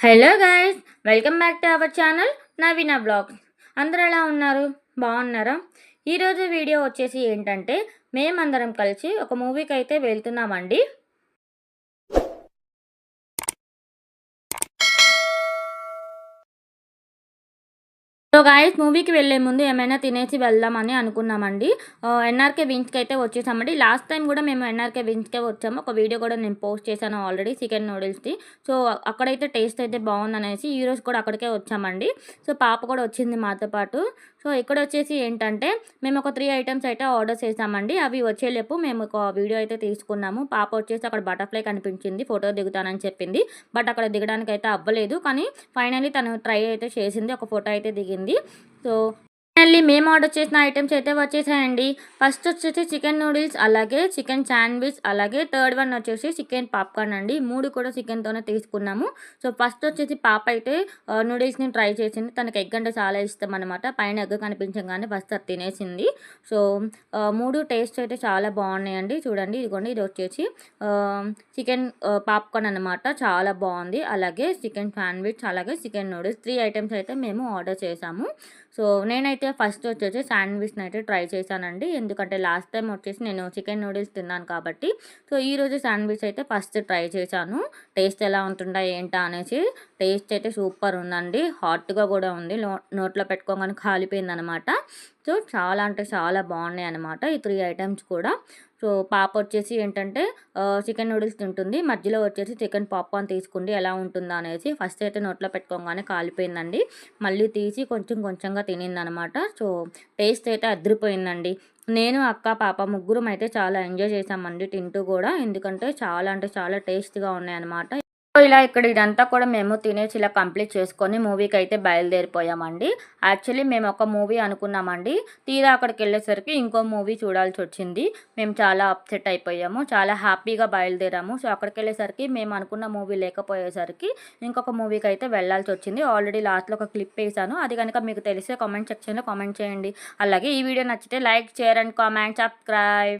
Hello guys, welcome back to our channel Naveena blogs. అందరూ ఎలా ఉన్నారు? బాగున్నారా? ఈరోజు వీడియో వచ్చేసి ఏంటంటే మేమందరం కలిసి ఒక మూవీకి అయితే వెళ్తున్నామండి. సో గాయస్, మూవీకి వెళ్ళే ముందు ఏమైనా తినేసి వెళ్దామని అనుకున్నామండి. ఎన్ఆర్కే వింగ్స్కి అయితే వచ్చేసామండి. లాస్ట్ టైం కూడా మేము ఎన్ఆర్కే వింగ్స్కే వచ్చాము. ఒక వీడియో కూడా నేను పోస్ట్ చేశాను ఆల్రెడీ, చికెన్ నూడిల్స్ది. సో అక్కడైతే టేస్ట్ అయితే బాగుందనేసి ఈరోజు కూడా అక్కడికే వచ్చామండి. సో పాప కూడా వచ్చింది మాతో పాటు. సో ఇక్కడ వచ్చేసి ఏంటంటే మేము ఒక 3 ఐటమ్స్ అయితే ఆర్డర్ చేసామండి. అవి వచ్చేలేపు మేము ఒక వీడియో అయితే తీసుకున్నాము. పాప వచ్చేసి అక్కడ బటర్ఫ్లై కనిపించింది, ఫోటో దిగుతానని చెప్పింది. బట్ అక్కడ దిగడానికి అయితే అవ్వలేదు. కానీ ఫైనల్లీ తను ట్రై అయితే చేసింది, ఒక ఫోటో అయితే దిగింది. సో ఫైనల్లీ మేము ఆర్డర్ చేసిన ఐటమ్స్ అయితే వచ్చేసాయండి. ఫస్ట్ వచ్చేసి చికెన్ నూడిల్స్, అలాగే చికెన్ శాండ్విచ్, అలాగే థర్డ్ వన్ వచ్చేసి చికెన్ పాప్కార్న్ అండి. 3 కూడా చికెన్తోనే తీసుకున్నాము. సో ఫస్ట్ వచ్చేసి పాప అయితే నూడిల్స్ని ట్రై చేసింది. తనకి ఎగ్ అంటే చాలా ఇష్టం అనమాట. పైన ఎగ్ కనిపించగానే ఫస్ట్ అది తినేసింది. సో 3 టేస్ట్ అయితే చాలా బాగున్నాయండి. చూడండి, ఇదిగోండి, ఇది వచ్చేసి చికెన్ పాప్కార్న్ అనమాట, చాలా బాగుంది. అలాగే చికెన్ శాండ్విచ్, అలాగే చికెన్ నూడిల్స్, 3 ఐటమ్స్ అయితే మేము ఆర్డర్ చేసాము. సో నేనైతే ఫస్ట్ వచ్చేసి శాండ్విచ్ని అయితే ట్రై చేశానండి. ఎందుకంటే లాస్ట్ టైం వచ్చేసి నేను చికెన్ నూడిల్స్ తిన్నాను కాబట్టి. సో ఈరోజు శాండ్విచ్ అయితే ఫస్ట్ ట్రై చేశాను. టేస్ట్ ఎలా ఉంటుందా ఏంటా అనేసి. టేస్ట్ అయితే సూపర్ ఉందండి. హాట్గా కూడా ఉంది. నోట్లో పెట్టుకోగానే కాలిపోయింది అనమాట. సో చాలా అంటే చాలా బాగున్నాయి అనమాట ఈ 3 ఐటమ్స్ కూడా. సో పాప వచ్చేసి ఏంటంటే చికెన్ నూడిల్స్ తింటుంది, మధ్యలో వచ్చేసి చికెన్ పాప్కార్న్ తీసుకుంది ఎలా ఉంటుందా అనేసి. ఫస్ట్ అయితే నోట్లో పెట్టుకోగానే కాలిపోయిందండి. మళ్ళీ తీసి కొంచెం కొంచెంగా తినిందనమాట. సో టేస్ట్ అయితే అదిరిపోయిందండి. నేను, అక్క, పాప ముగ్గురం అయితే చాలా ఎంజాయ్ చేసామండి తింటూ కూడా. ఎందుకంటే చాలా అంటే చాలా టేస్ట్గా ఉన్నాయన్నమాట. ఇలా ఇక్కడ ఇదంతా కూడా మేము తినేసి ఇలా కంప్లీట్ చేసుకొని మూవీకి అయితే బయలుదేరిపోయామండి. యాక్చువల్లీ మేము ఒక మూవీ అనుకున్నామండి. తీరా అక్కడికి వెళ్ళేసరికి ఇంకో మూవీ చూడాల్సి వచ్చింది. మేము చాలా అప్సెట్ అయిపోయాము. చాలా హ్యాపీగా బయలుదేరాము. సో అక్కడికి వెళ్ళేసరికి మేము అనుకున్న మూవీ లేకపోయేసరికి ఇంకొక మూవీకి అయితే వెళ్ళాల్సి వచ్చింది. ఆల్రెడీ లాస్ట్లో ఒక క్లిప్ వేసాను, అది కనుక మీకు తెలిస్తే కామెంట్ సెక్షన్లో కామెంట్ చేయండి. అలాగే ఈ వీడియో నచ్చితే like, share and comment, subscribe.